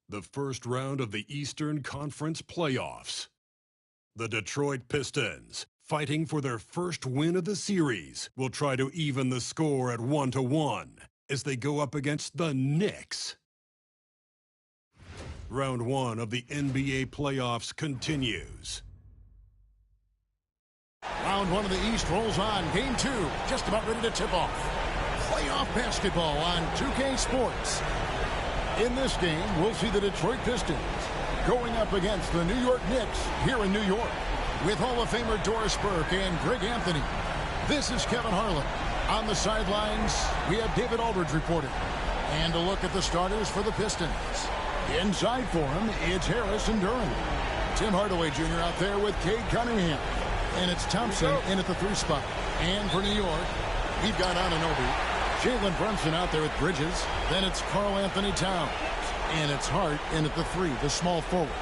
The first round of the Eastern Conference playoffs. The Detroit Pistons, fighting for their first win of the series, will try to even the score at 1-1 as they go up against the Knicks. Round 1 of the NBA playoffs continues. Round 1 of the East rolls on. Game 2, just about ready to tip off. Playoff basketball on 2K Sports. In this game, we'll see the Detroit Pistons going up against the New York Knicks here in New York with Hall of Famer Doris Burke and Greg Anthony. This is Kevin Harlan. On the sidelines, we have David Aldridge reporting. And a look at the starters for the Pistons. Inside for him, it's Harris and Duran. Tim Hardaway Jr. out there with Cade Cunningham. And it's Thompson in at the 3 spot. And for New York, we've got Anunoby. Jalen Brunson out there with Bridges. Then it's Karl Anthony Towns. And it's Hart in at the 3, the small forward.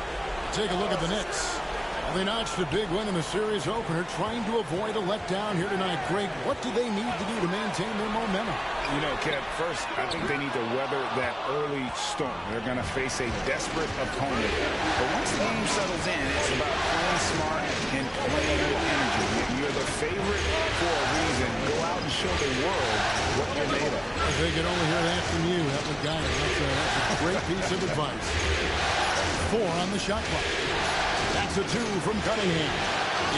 Take a look at the Knicks. Well, they notched a big win in the series opener, trying to avoid a letdown here tonight. Greg, what do they need to do to maintain their momentum? You know, Kev, first, I think they need to weather that early storm. They're going to face a desperate opponent. But once the game settles in, it's about playing smart and playing with energy. You're the favorite for a reason. Go out and show the world what you're made of. If they could only hear that from you, that would guide it. That's a great piece of advice. 4 on the shot clock. That's a 2 from Cunningham.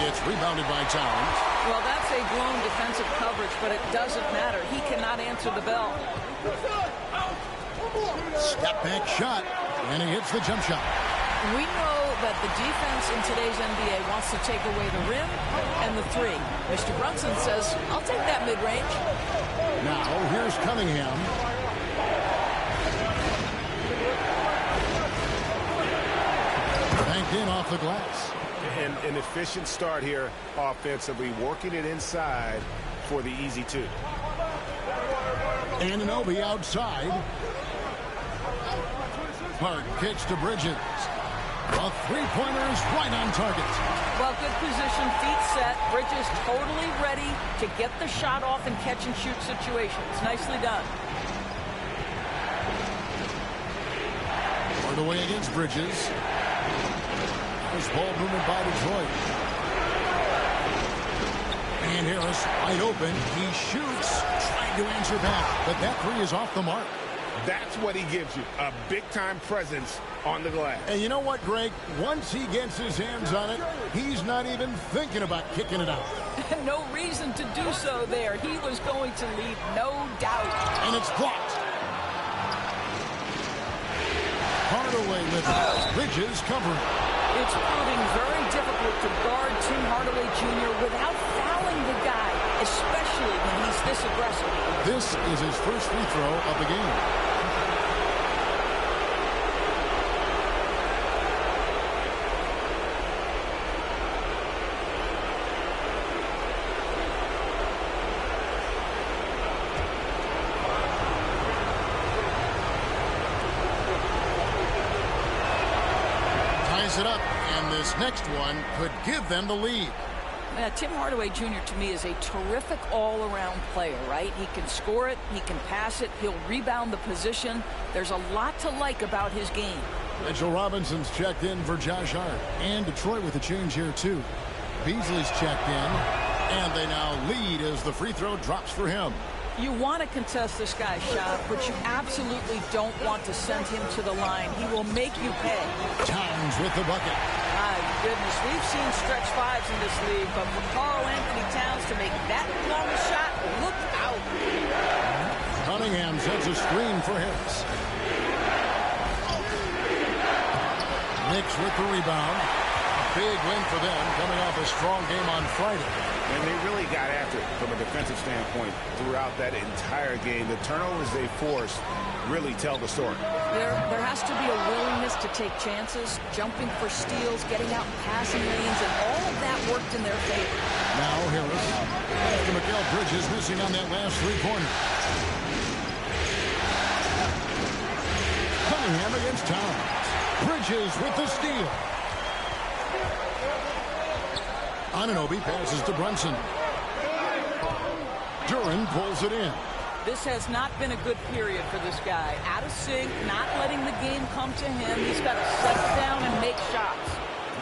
It's rebounded by Towns. Well, that's a blown defensive coverage, but it doesn't matter. He cannot answer the bell. Step back shot, and he hits the jump shot. We know that the defense in today's NBA wants to take away the rim and the 3. Mr. Brunson says, I'll take that mid-range. Now, here's Cunningham. Banked in off the glass. And an efficient start here offensively, working it inside for the easy 2. Anunoby outside. Hart kicks to Bridges. A 3-pointer is right on target. Well, good position, feet set. Bridges totally ready to get the shot off in catch-and-shoot situations. Nicely done. Hardaway against Bridges. There's ball movement by Detroit. And Harris wide open. He shoots, trying to answer back, but that 3 is off the mark. That's what he gives you, a big-time presence on the glass. And you know what, Greg? Once he gets his hands on it, he's not even thinking about kicking it out. No reason to do so there. He was going to leave, no doubt. And it's blocked. Hardaway with it. Bridges covering. It's proving very difficult to guard Tim Hardaway Jr. without fouling the guy, especially when he's this aggressive. This is his first free throw of the game. It up, and this next one could give them the lead. Tim Hardaway Jr. to me is a terrific all-around player, right? He can score it, he can pass it, he'll rebound the position. There's a lot to like about his game. Mitchell Robinson's checked in for Josh Hart, and Detroit with a change here too. Beasley's checked in, and they now lead as the free throw drops for him. You want to contest this guy's shot, but you absolutely don't want to send him to the line. He will make you pay. Towns with the bucket. My goodness, we've seen stretch 5s in this league, but for Karl Anthony Towns to make that long shot, look out. Cunningham sets a screen for Harris. Knicks with the rebound. A big win for them, coming off a strong game on Friday. And they really got after it from a defensive standpoint throughout that entire game. The turnovers they forced really tell the story. There has to be a willingness to take chances, jumping for steals, getting out in passing lanes, and all of that worked in their favor. Now Harris. After Mikal Bridges missing on that last 3-pointer. Cunningham against Towns. Bridges with the steal. Anunoby passes to Brunson. Duran pulls it in. This has not been a good period for this guy. Out of sync, not letting the game come to him. He's got to settle down and make shots.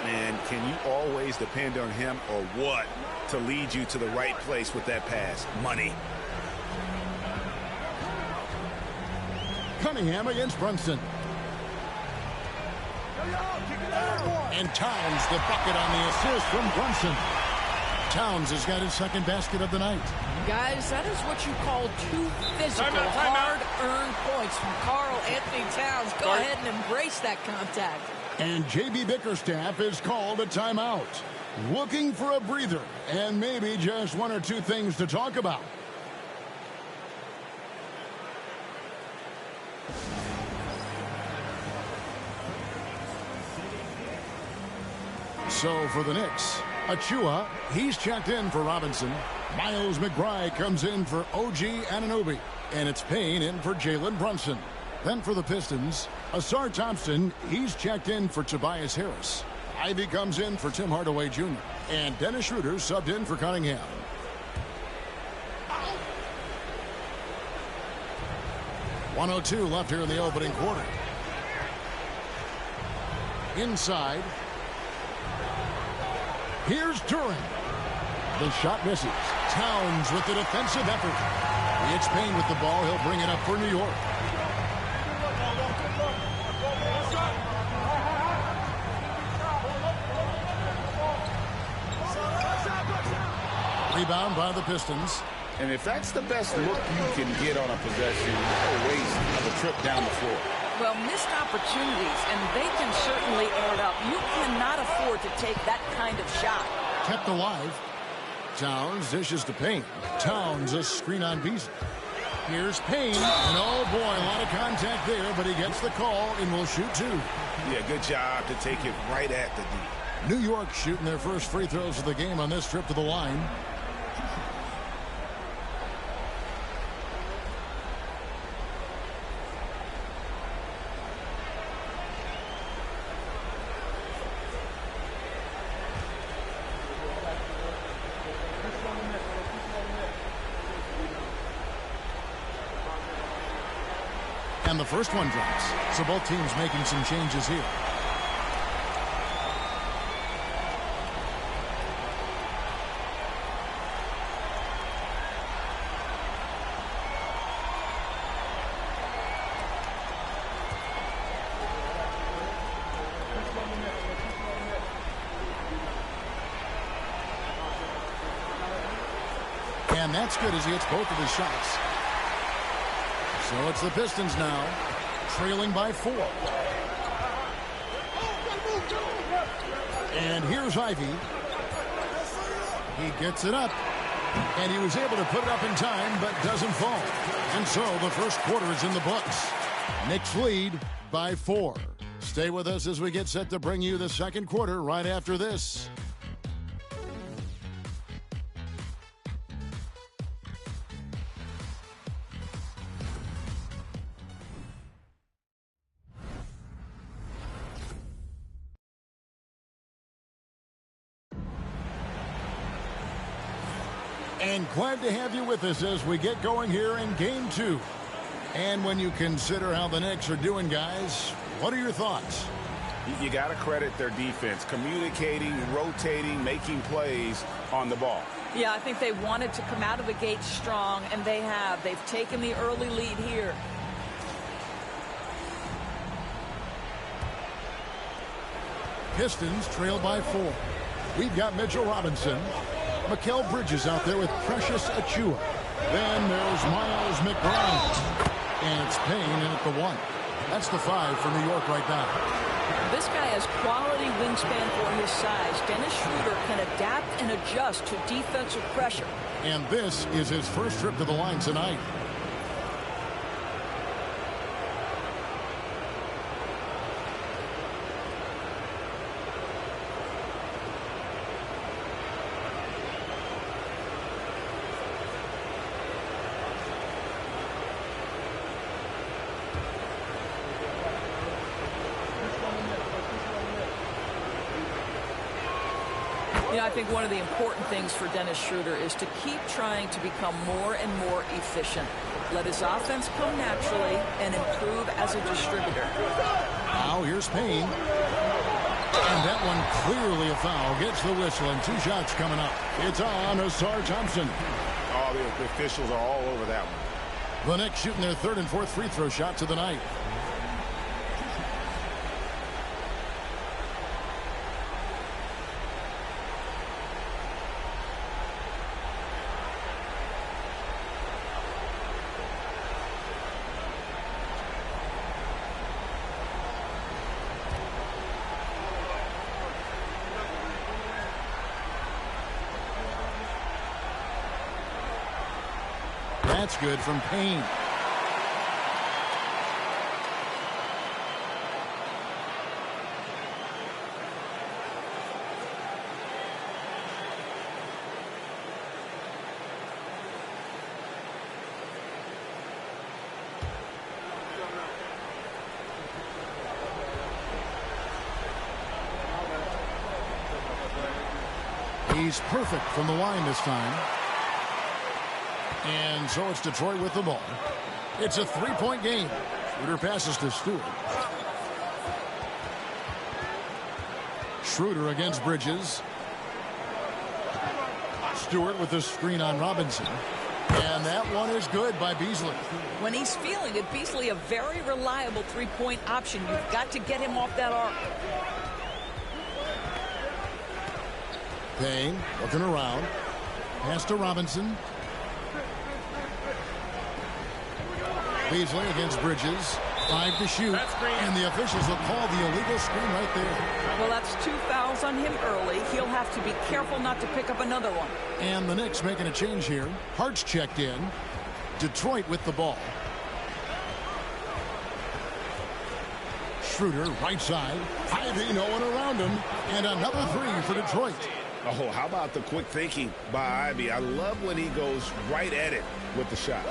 And can you always depend on him or what to lead you to the right place with that pass? Money. Cunningham against Brunson. And Towns the bucket on the assist from Brunson. Towns has got his second basket of the night. Guys, that is what you call two physical, hard-earned points from Karl Anthony Towns. Go ahead and embrace that contact. And J.B. Bickerstaff is called a timeout. Looking for a breather and maybe just one or two things to talk about. So for the Knicks, Achua, he's checked in for Robinson. Miles McBride comes in for OG Anunoby. And it's Payne in for Jalen Brunson. Then for the Pistons, Asar Thompson, he's checked in for Tobias Harris. Ivy comes in for Tim Hardaway Jr. And Dennis Schroeder subbed in for Cunningham. .102 left here in the opening quarter. Inside. Here's Duran. The shot misses. Towns with the defensive effort. It's Payne with the ball. He'll bring it up for New York. Rebound by the Pistons. And if that's the best look you can get on a possession, what a waste of a trip down the floor. Well, missed opportunities, and they can certainly add up. You cannot afford to take that kind of shot. Kept alive. Towns dishes to Payne. Towns a screen on Beasley. Here's Payne. And oh boy, a lot of contact there, but he gets the call and will shoot two. Yeah, good job to take it right at the D. New York shooting their first free throws of the game on this trip to the line. And the first one drops. So both teams making some changes here. And that's good as he hits both of his shots. So it's the Pistons now, trailing by 4. And here's Ivy. He gets it up. And he was able to put it up in time, but doesn't fall. And so the first quarter is in the books. Knicks lead by 4. Stay with us as we get set to bring you the second quarter right after this. And glad to have you with us as we get going here in Game 2. And when you consider how the Knicks are doing, guys, what are your thoughts? You got to credit their defense, communicating, rotating, making plays on the ball. Yeah, I think they wanted to come out of the gate strong, and they have. They've taken the early lead here. Pistons trail by 4. We've got Mitchell Robinson. Mikal Bridges out there with Precious Achua. Then there's Miles McBride. And it's Payne in at the 1. That's the 5 for New York right now. This guy has quality wingspan for his size. Dennis Schroeder can adapt and adjust to defensive pressure. And this is his first trip to the line tonight. You know, I think one of the important things for Dennis Schroeder is to keep trying to become more and more efficient. Let his offense come naturally and improve as a distributor. Now here's Payne. And that one clearly a foul. Gets the whistle and 2 shots coming up. It's on Asar Thompson. Oh, the officials are all over that one. The Knicks shooting their 3rd and 4th free throw shots of the night. That's good from Payne. He's perfect from the line this time. And so it's Detroit with the ball. It's a 3-point game. Schroeder passes to Stewart. Schroeder against Bridges. Stewart with the screen on Robinson. And that one is good by Beasley. When he's feeling it, Beasley a very reliable 3-point option. You've got to get him off that arc. Payne looking around. Pass to Robinson. Beasley against Bridges. 5 to shoot. And the officials will call the illegal screen right there. Well, that's 2 fouls on him early. He'll have to be careful not to pick up another one. And the Knicks making a change here. Hart's checked in. Detroit with the ball. Schroeder, right side. Ivy, no one around him. And another 3 for Detroit. Oh, how about the quick thinking by Ivy? I love when he goes right at it with the shot.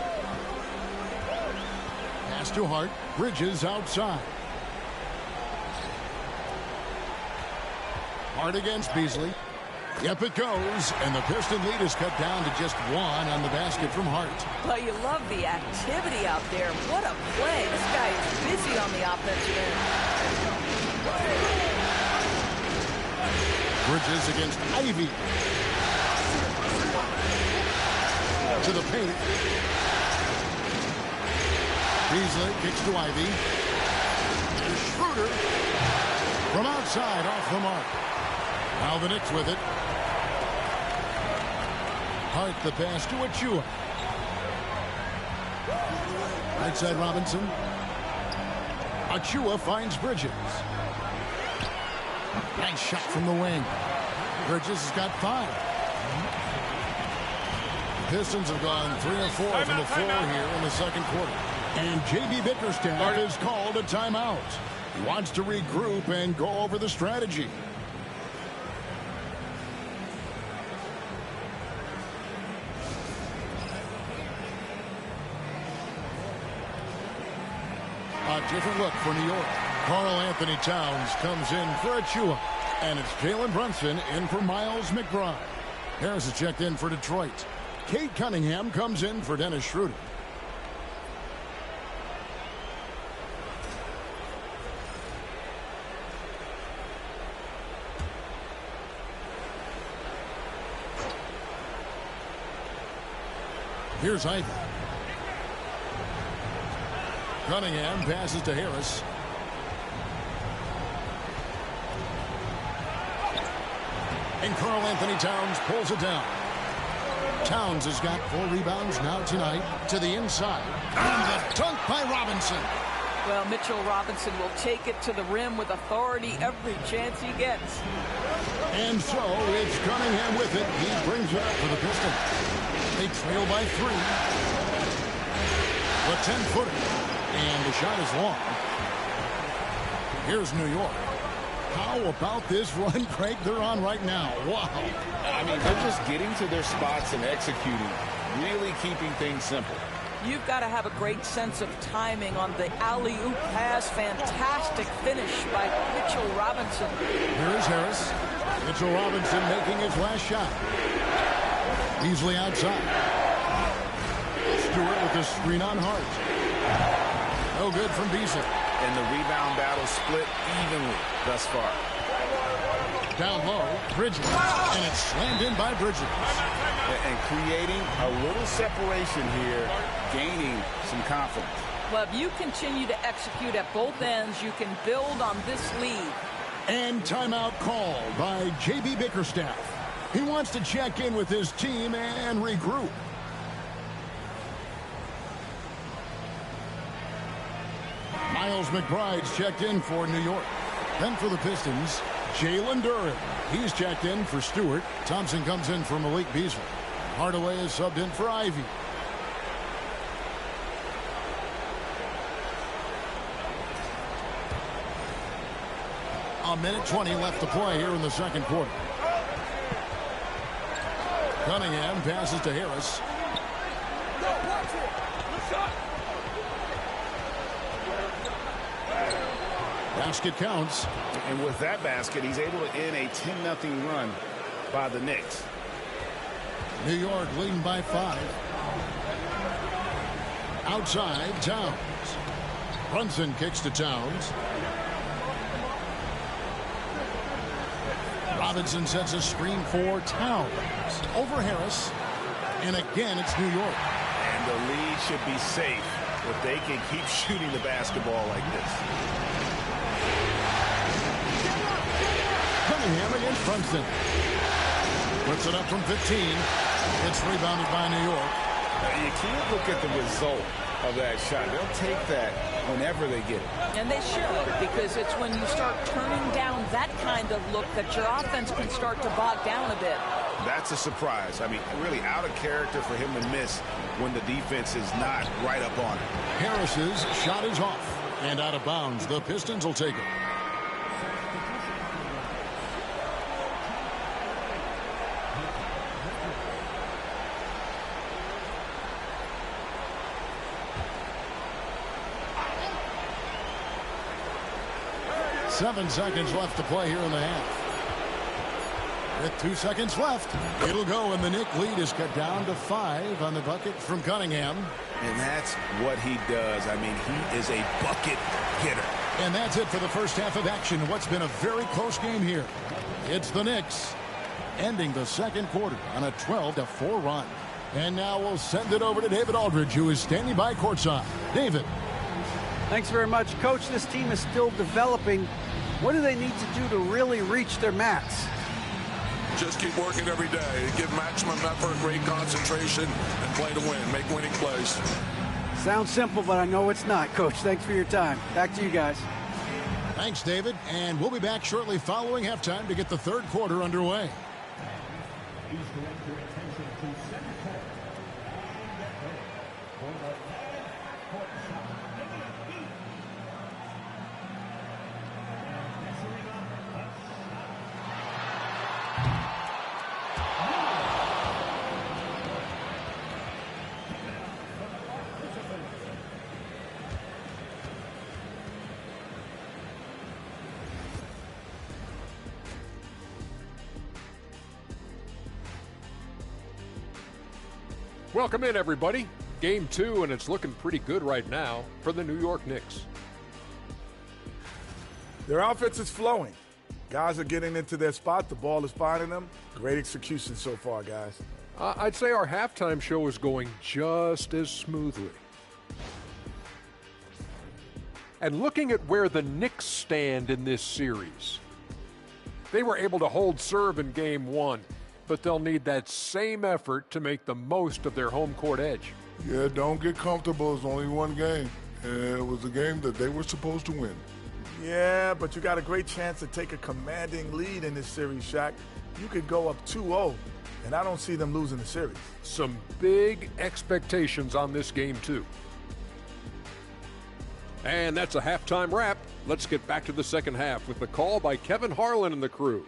Pass to Hart. Bridges outside. Hart against Beasley. Yep, it goes. And the Piston lead is cut down to just 1 on the basket from Hart. Well, you love the activity out there. What a play. This guy is busy on the offensive end. Bridges against Ivy. To the paint. Beasley kicks to Ivy. Schroeder from outside off the mark. Now the Knicks with it. Hart the pass to Achua. Right side Robinson. Achua finds Bridges. Nice shot from the wing. Bridges has got 5. The Pistons have gone 3 of 4 from the floor here in the second quarter. And J.B. Bickerstaff has called a timeout. He wants to regroup and go over the strategy. A different look for New York. Karl Anthony Towns comes in for Achua. And it's Jalen Brunson in for Miles McBride. Harris is checked in for Detroit. Kate Cunningham comes in for Dennis Schroeder. Here's Ivy. Cunningham passes to Harris. And Karl Anthony Towns pulls it down. Towns has got 4 rebounds now tonight to the inside. And the dunk by Robinson. Well, Mitchell Robinson will take it to the rim with authority every chance he gets. And so it's Cunningham with it. He brings it up for the Pistons. They trail by 3. The 10-footer. And the shot is long. Here's New York. How about this run, Craig, they're on right now? Wow. I mean, they're just getting to their spots and executing, really keeping things simple. You've got to have a great sense of timing on the alley-oop pass. Fantastic finish by Mitchell Robinson. Here is Harris. Mitchell Robinson making his last shot. Easily outside. Stewart with the screen on Hart. No good from Beasley. And the rebound battle split evenly thus far. Down low, Bridges. And it's slammed in by Bridges. And creating a little separation here, gaining some confidence. Well, if you continue to execute at both ends, you can build on this lead. And timeout called by J.B. Bickerstaff. He wants to check in with his team and regroup. Miles McBride's checked in for New York. Then for the Pistons, Jalen Duren. He's checked in for Stewart. Thompson comes in for Malik Beasley. Hardaway is subbed in for Ivy. A minute 20 left to play here in the second quarter. Cunningham passes to Harris. Basket counts. And with that basket, he's able to end a 10-0 run by the Knicks. New York leading by 5. Outside, Towns. Brunson kicks to Towns. Robinson sets a screen for Towns. Over Harris. And again, it's New York. And the lead should be safe if they can keep shooting the basketball like this. Cunningham against Brunson. Puts it up from 15. It's rebounded by New York. You can't look at the result of that shot. They'll take that whenever they get it. And they should, because it's when you start turning down that kind of look that your offense can start to bog down a bit. That's a surprise. I mean, really out of character for him to miss when the defense is not right up on it. Harris's shot is off and out of bounds. The Pistons will take it. Seven seconds left to play here in the half. With 2 seconds left, it'll go, and the Knicks lead is cut down to 5 on the bucket from Cunningham. And that's what he does. I mean, he is a bucket getter. And that's it for the first half of action. What's been a very close game here. It's the Knicks ending the second quarter on a 12-4 run. And now we'll send it over to David Aldridge, who is standing by courtside. David. Thanks very much, Coach. This team is still developing. What do they need to do to really reach their max? Just keep working every day. Give maximum effort, great concentration, and play to win. Make winning plays. Sounds simple, but I know it's not, Coach. Thanks for your time. Back to you guys. Thanks, David. And we'll be back shortly following halftime to get the third quarter underway. Welcome in, everybody. Game 2, and it's looking pretty good right now for the New York Knicks. Their offense is flowing. Guys are getting into their spot. The ball is finding them. Great execution so far, guys. I'd say our halftime show is going just as smoothly. And looking at where the Knicks stand in this series, they were able to hold serve in Game 1. But they'll need that same effort to make the most of their home court edge. Yeah, don't get comfortable. It's only one game. It was a game that they were supposed to win. Yeah, but you got a great chance to take a commanding lead in this series, Shaq. You could go up 2-0, and I don't see them losing the series. Some big expectations on this game, too. And that's a halftime wrap. Let's get back to the second half with the call by Kevin Harlan and the crew.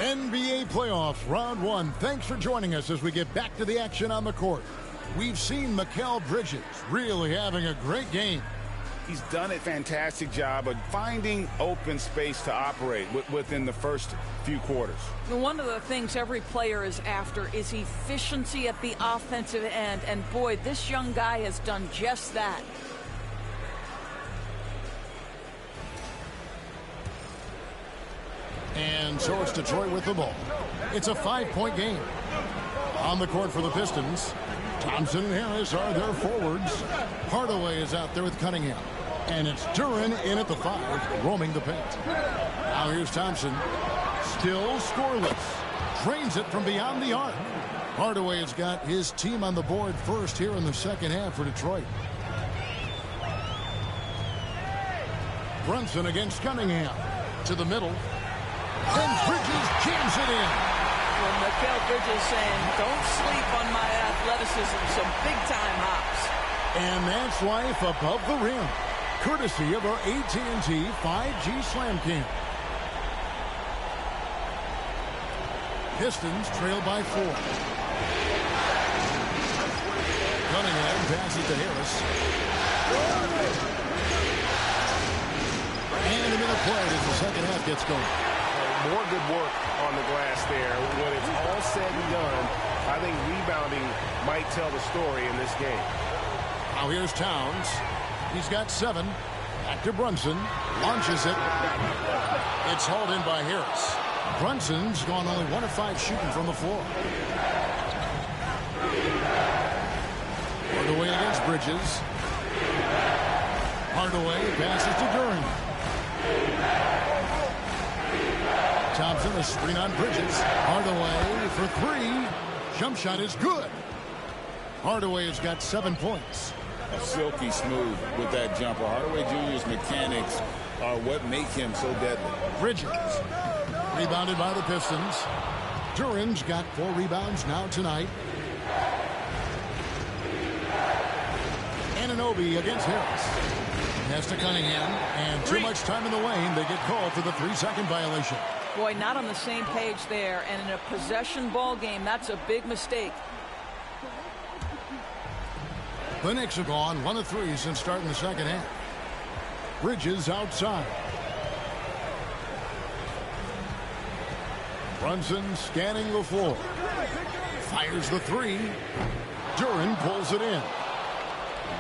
NBA playoffs, round one. Thanks for joining us as we get back to the action on the court. We've seen Mikal Bridges really having a great game. He's done a fantastic job of finding open space to operate within the first few quarters. One of the things every player is after is efficiency at the offensive end. And boy, this young guy has done just that. And so it's Detroit with the ball. It's a 5-point game. On the court for the Pistons, Thompson and Harris are their forwards. Hardaway is out there with Cunningham. And it's Duren in at the 5, roaming the paint. Now here's Thompson. Still scoreless. Drains it from beyond the arc. Hardaway has got his team on the board first here in the second half for Detroit. Brunson against Cunningham. To the middle. And Bridges jams it in. Well, Mikal Bridges saying, don't sleep on my athleticism, some big-time hops. And that's life above the rim, courtesy of our AT&T 5G Slam Cam. Pistons trail by 4. Cunningham passes to Harris. And a minute played as the second half gets going. More good work on the glass there. When it's all said and done, I think rebounding might tell the story in this game. Now here's Towns. He's got 7. Back to Brunson. Launches it. It's hauled in by Harris. Brunson's gone only 1 of 5 shooting from the floor. Hardaway against Bridges. Hardaway passes to Duren. Thompson, a screen on Bridges. Hardaway for 3. Jump shot is good. Hardaway has got 7 points. Silky smooth with that jumper. Hardaway Jr.'s mechanics are what make him so deadly. Bridges. Rebounded by the Pistons. Duren's got 4 rebounds now tonight. Anunoby against Harris. Pass to Cunningham. And too much time in the lane. They get called for the 3-second violation. Boy, not on the same page there. And in a possession ball game, that's a big mistake. The Knicks have gone 1 of 3 since starting the second half. Bridges outside. Brunson scanning the floor. Fires the 3. Duren pulls it in.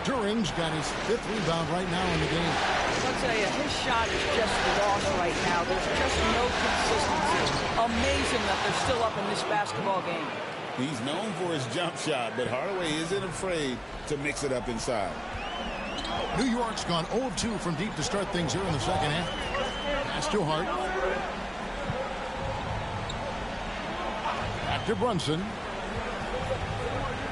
Duren's got his 5th rebound right now in the game. I'll tell you, his shot is just lost right now. There's just no consistency. Amazing that they're still up in this basketball game. He's known for his jump shot, but Hardaway isn't afraid to mix it up inside. New York's gone 0-2 from deep to start things here in the second half. Pass to Hart. Back to Brunson.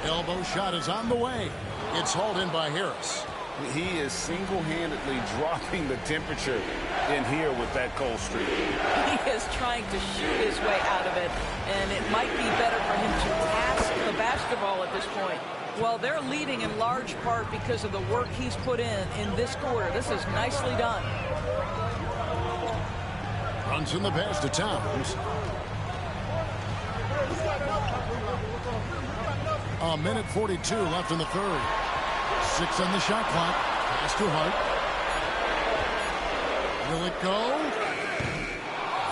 Elbow shot is on the way. It's hauled in by Harris. He is single-handedly dropping the temperature in here with that cold streak. He is trying to shoot his way out of it, and it might be better for him to pass the basketball at this point. Well, they're leading in large part because of the work he's put in this quarter. This is nicely done. Brunson the pass to Towns. A minute 42 left in the third. 6 on the shot clock. Pass to Hart. Will it go?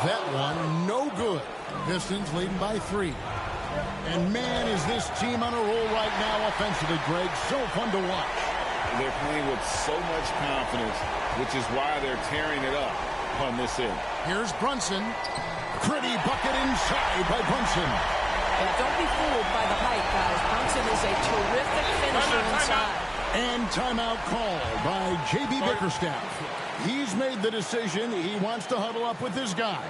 That one no good. Pistons leading by 3. And man, is this team on a roll right now offensively, Greg. So fun to watch. They're playing with so much confidence, which is why they're tearing it up on this end. Here's Brunson. Pretty bucket inside by Brunson. Yeah, don't be fooled by the height, guys. Brunson is a terrific finisher inside. And timeout called by J.B. Bickerstaff. He's made the decision. He wants to huddle up with his guys.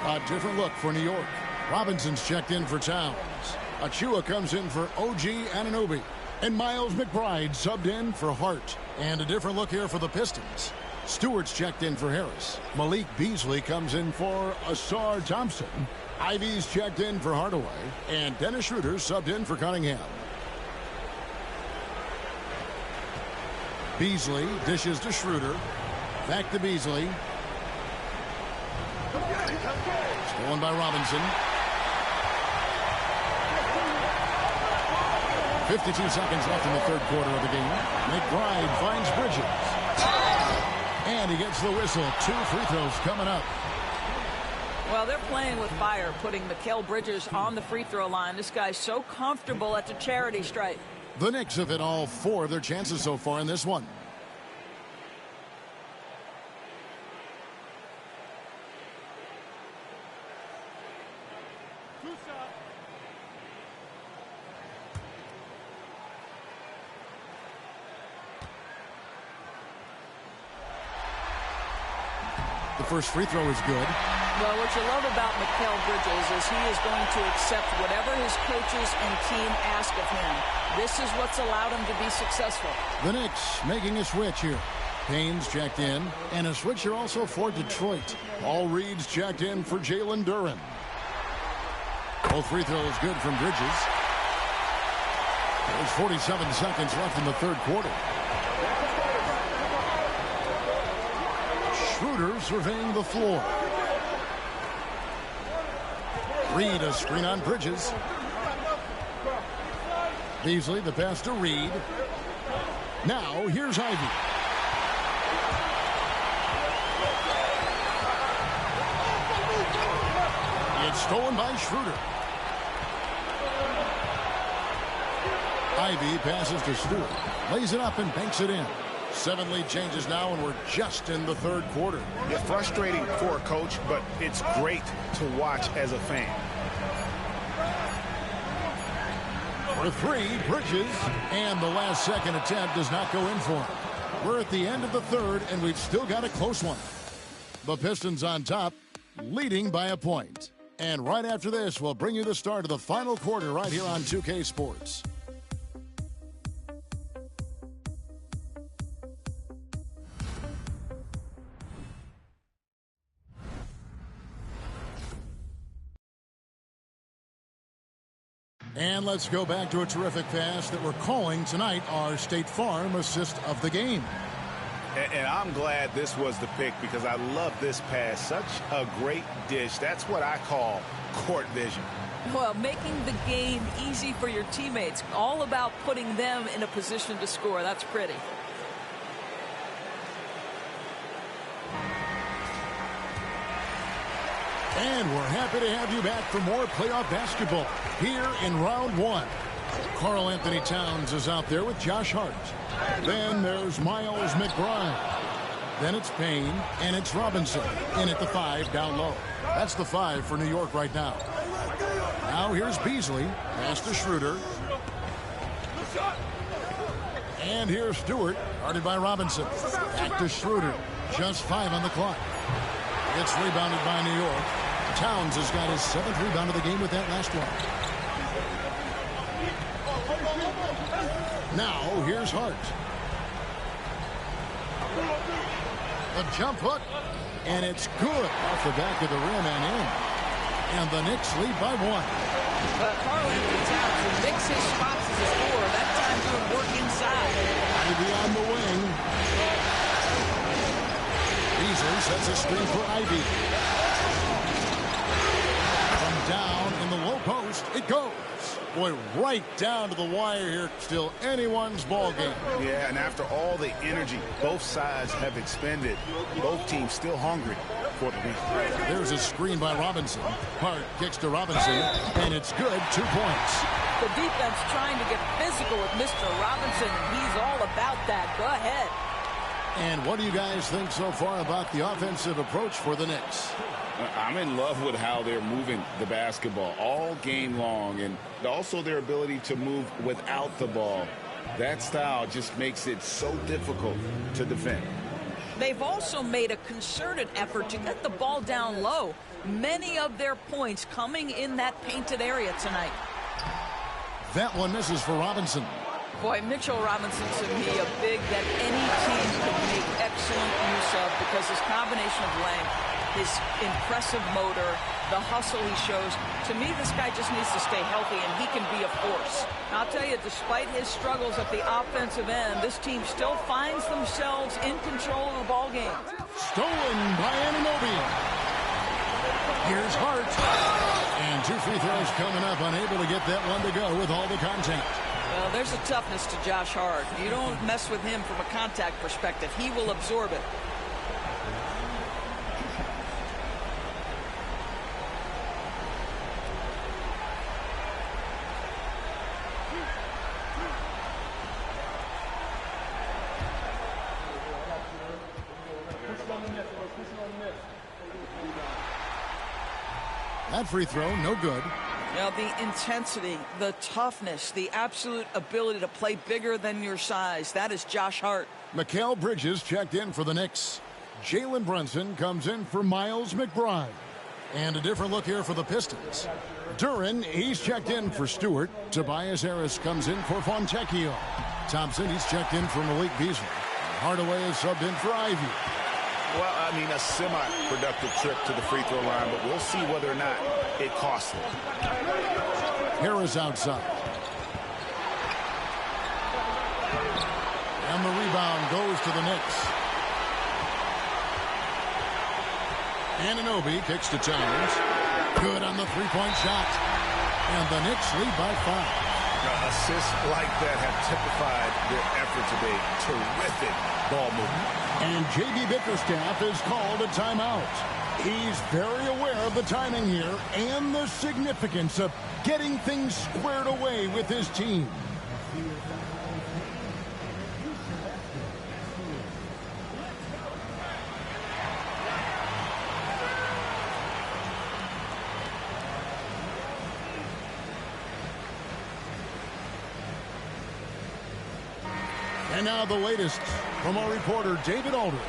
A different look for New York. Robinson's checked in for Towns. Achua comes in for OG Anunoby. And Miles McBride subbed in for Hart. And a different look here for the Pistons. Stewart's checked in for Harris. Malik Beasley comes in for Asar Thompson. Ivy's checked in for Hardaway. And Dennis Schroeder subbed in for Cunningham. Beasley dishes to Schroeder. Back to Beasley. Stolen by Robinson. 52 seconds left in the third quarter of the game. McBride finds Bridges. And he gets the whistle. 2 free throws coming up. Well, they're playing with fire, putting Mikal Bridges on the free throw line. This guy's so comfortable at the charity stripe. The Knicks have hit all 4 of their chances so far in this one. The first free throw is good. Well, what you love about Mikal Bridges is he is going to accept whatever his coaches and team ask of him. This is what's allowed him to be successful. The Knicks making a switch here. Payne's checked in, and a switch here also for Detroit. Paul Reed's checked in for Jalen Duren. Both free throws good from Bridges. There's 47 seconds left in the third quarter. Schroeder surveying the floor. Reed a screen on Bridges. Beasley the pass to Reed. Now here's Ivy. It's stolen by Schroeder. Ivy passes to Stewart. Lays it up and banks it in. 7 lead changes now, and we're just in the third quarter. It's frustrating for a coach, but it's great to watch as a fan. For 3, Bridges, and the last second attempt does not go in for him. We're at the end of the third, and we've still got a close one. The Pistons on top, leading by a point. And right after this, we'll bring you the start of the final quarter right here on 2K Sports. And let's go back to a terrific pass that we're calling tonight our State Farm assist of the game. And I'm glad this was the pick because I love this pass. Such a great dish. That's what I call court vision. Well, making the game easy for your teammates. All about putting them in a position to score. That's pretty. And we're happy to have you back for more playoff basketball here in round 1. Karl Anthony Towns is out there with Josh Hart. Then there's Miles McBride. Then it's Payne, and it's Robinson in at the 5 down low. That's the 5 for New York right now. Now here's Beasley. Pass to Schroeder. And here's Stewart, guarded by Robinson. Back to Schroeder. Just 5 on the clock. It's rebounded by New York. Towns has got his 7th rebound of the game with that last one. Now, here's Hart. The jump hook, and it's good off the back of the rim and in. And the Knicks lead by 1. Karl Anthony Towns will mix his spots as a scorer. That time doing work inside. Ivy on the wing. Beasley sets a screen for Ivy. From down in the low post, it goes. Boy, right down to the wire here. Still anyone's ball game. Yeah, and after all the energy both sides have expended, both teams still hungry for the win. There's a screen by Robinson. Hart kicks to Robinson, and it's good. 2 points. The defense trying to get physical with Mr. Robinson. He's all about that. Go ahead. And what do you guys think so far about the offensive approach for the Knicks? I'm in love with how they're moving the basketball all game long, and also their ability to move without the ball. That style just makes it so difficult to defend. They've also made a concerted effort to get the ball down low. Many of their points coming in that painted area tonight. That one misses for Robinson. Boy, Mitchell Robinson, to me, a big that any team could make excellent use of because his combination of length, his impressive motor, the hustle he shows. To me, this guy just needs to stay healthy, and he can be a force. And I'll tell you, despite his struggles at the offensive end, this team still finds themselves in control of the ball game. Stolen by Anunoby. Here's Hart. And 2 free throws coming up, unable to get that one to go with all the contact. Well, there's a toughness to Josh Hart. You don't mess with him from a contact perspective. He will absorb it. That free throw, no good. Now, the intensity, the toughness, the absolute ability to play bigger than your size, that is Josh Hart. Mikal Bridges checked in for the Knicks. Jalen Brunson comes in for Miles McBride. And a different look here for the Pistons. Duran, he's checked in for Stewart. Tobias Harris comes in for Fontecchio. Thompson, he's checked in for Malik Beasley. Hardaway is subbed in for Ivy. Well, I mean, a semi-productive trip to the free throw line, but we'll see whether or not it costs them. Harris outside. And the rebound goes to the Knicks. Anunoby kicks to Towns. Good on the three-point shot. And the Knicks lead by 5. Assists like that have typified their effort today. Terrific ball movement. And J.B. Bickerstaff is called a timeout. He's very aware of the timing here and the significance of getting things squared away with his team. And now the latest from our reporter, David Aldridge.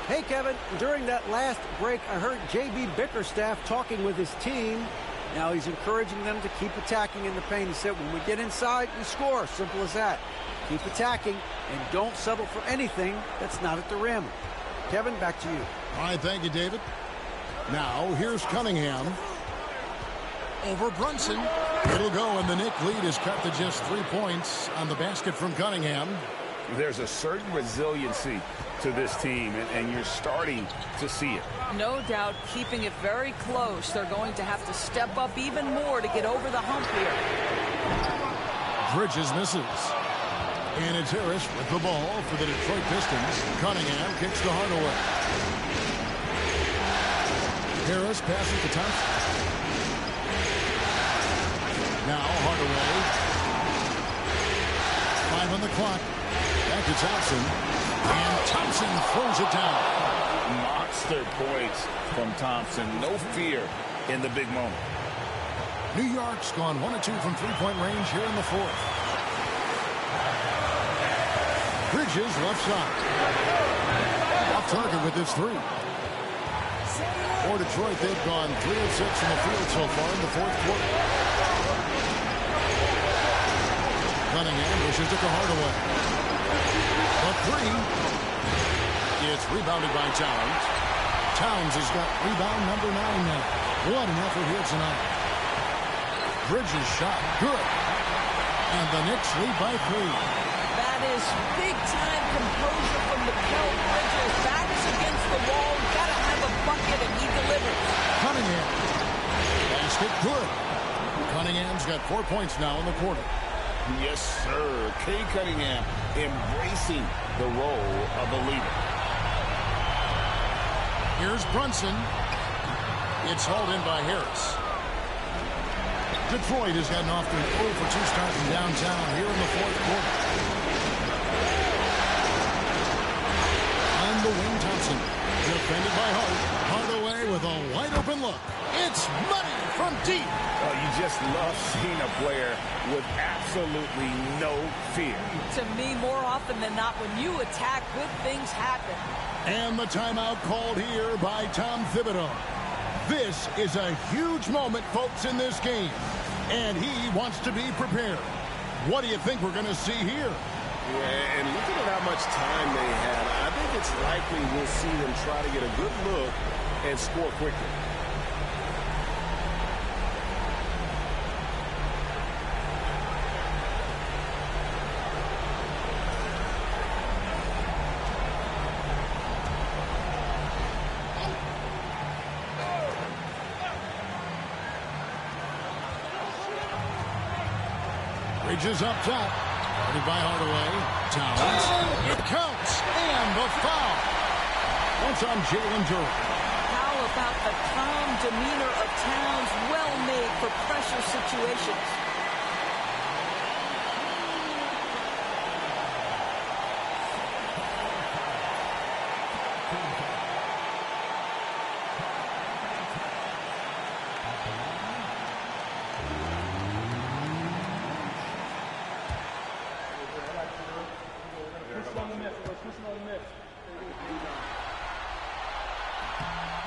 Hey, Kevin, during that last break, I heard J.B. Bickerstaff talking with his team. Now he's encouraging them to keep attacking in the paint. He said, when we get inside, we score. Simple as that. Keep attacking and don't settle for anything that's not at the rim. Kevin, back to you. All right, thank you, David. Now, here's Cunningham. Over Brunson. It'll go, and the Knicks lead is cut to just 3 points on the basket from Cunningham. There's a certain resiliency to this team, and you're starting to see it. No doubt, keeping it very close. They're going to have to step up even more to get over the hump here. Bridges misses. And it's Harris with the ball for the Detroit Pistons. Cunningham kicks to Hardaway. Harris passes to Thompson. Now Hardaway. 5 on the clock. Back to Thompson. And Thompson throws it down. Monster points from Thompson. No fear in the big moment. New York's gone 1 of 2 from three-point range here in the fourth. Bridges left side. Off target with his 3. For Detroit, they've gone 3 of 6 from the field so far in the fourth quarter. Cunningham pushes it to Hardaway. The 3. It's rebounded by Towns. Towns has got rebound number 9 now. What an effort here tonight. Bridges shot good. And the Knicks lead by 3. That is big-time composure from Mikal Bridges. Back is against the wall. Got to have a bucket, and he delivers. Cunningham. Basket good. Cunningham's got 4 points now in the quarter. Yes, sir. Kay Cunningham embracing the role of a leader. Here's Brunson. It's hauled in by Harris. Detroit has gotten off to an 0 for 2 start from downtown here in the fourth quarter. On the wing, Thompson. Defended by Hart. Hardaway with a wide-open look. It's money from deep. Oh, you just love seeing a player with absolutely no fear. To me, more often than not, when you attack, good things happen. And the timeout called here by Tom Thibodeau. This is a huge moment, folks, in this game. And he wants to be prepared. What do you think we're going to see here? Yeah, and looking at how much time they have, I think it's likely we'll see them try to get a good look and score quickly. Bridges up top. Guarded by Hardaway. Towns. It counts. And the foul. Once on Jalen Durant. How about the calm demeanor of Towns? Well made for pressure situations.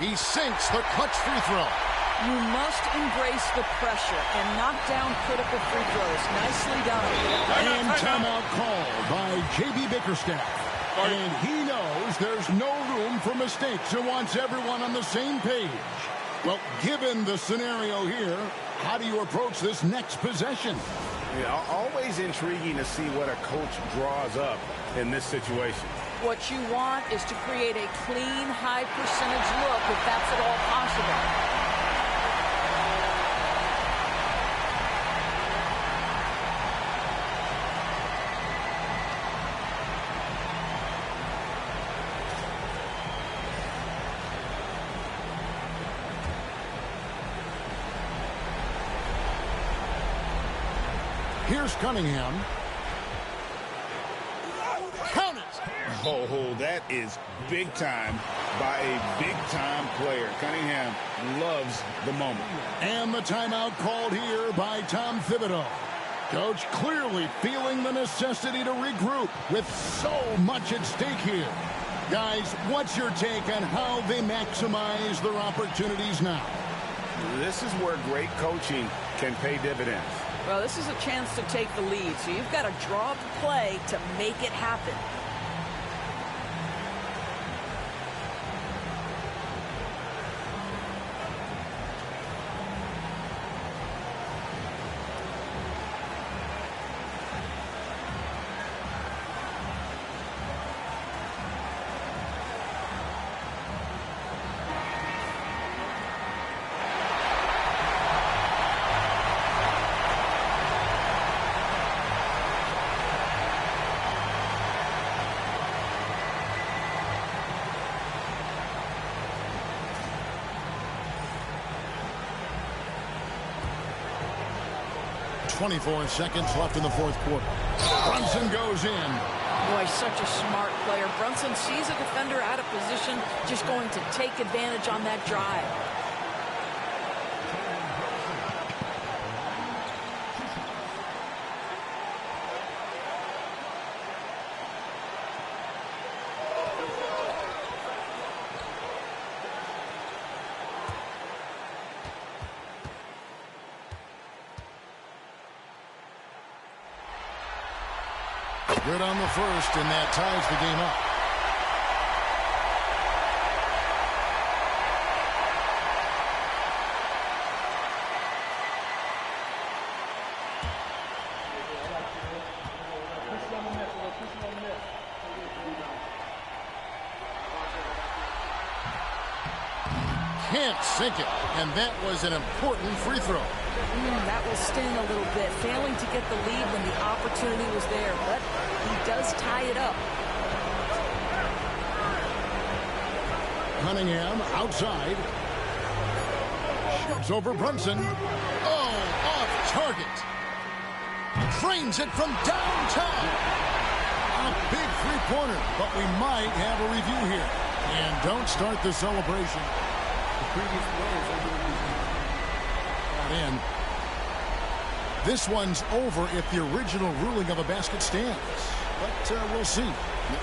He sinks the clutch free throw. You must embrace the pressure and knock down critical free throws. Nicely done. And timeout called by J.B. Bickerstaff. And he knows there's no room for mistakes and wants everyone on the same page. Well, given the scenario here, how do you approach this next possession? Yeah, always intriguing to see what a coach draws up in this situation. What you want is to create a clean, high percentage look if that's at all possible. Here's Cunningham. Count it! Oh, that is big time by a big-time player. Cunningham loves the moment. And the timeout called here by Tom Thibodeau. Coach clearly feeling the necessity to regroup with so much at stake here. Guys, what's your take on how they maximize their opportunities now? This is where great coaching can pay dividends. Well, this is a chance to take the lead, so you've got to draw up a play to make it happen. .24 seconds left in the fourth quarter. Brunson goes in. Boy, such a smart player. Brunson sees a defender out of position, just going to take advantage on that drive. Good on the first, and that ties the game up. Can't sink it, and that was an important free throw. That will sting a little bit, failing to get the lead when the opportunity was there, but he does tie it up. Cunningham outside. Shoots over Brunson. Oh, off target. Trains it from downtown. A big three-pointer, but we might have a review here. And don't start the celebration. The previous players are going to be in. This one's over if the original ruling of a basket stands. But we'll see.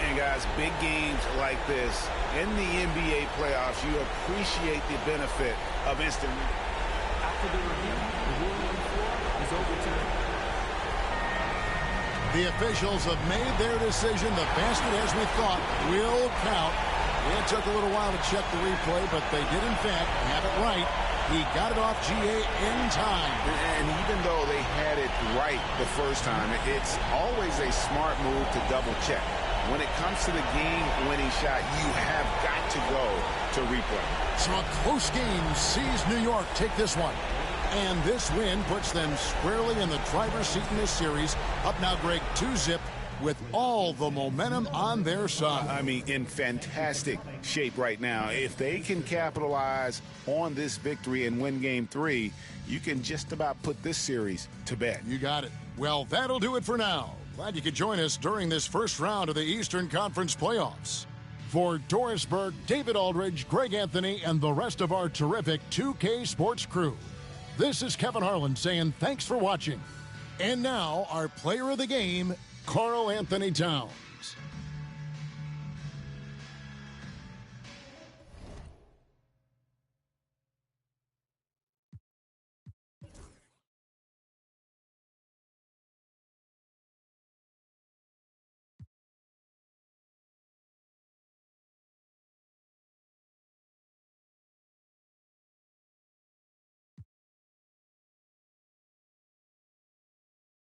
And guys, big games like this in the NBA playoffs, you appreciate the benefit of instant. After the review, the ruling on the floor is overturned. The officials have made their decision. The basket, as we thought, will count. It took a little while to check the replay, but they did, in fact, have it right. He got it off GA in time. And even though they had it right the first time, it's always a smart move to double check. When it comes to the game-winning shot, you have got to go to replay. So a close game sees New York take this one. And this win puts them squarely in the driver's seat in this series. Up now, Greg, 2-zip with all the momentum on their side. I mean, in fantastic shape right now. If they can capitalize on this victory and win Game 3, you can just about put this series to bed. You got it. Well, that'll do it for now. Glad you could join us during this first round of the Eastern Conference playoffs. For Doris Burke, David Aldridge, Greg Anthony, and the rest of our terrific 2K Sports crew, this is Kevin Harlan saying thanks for watching. And now, our player of the game, Karl Anthony Towns.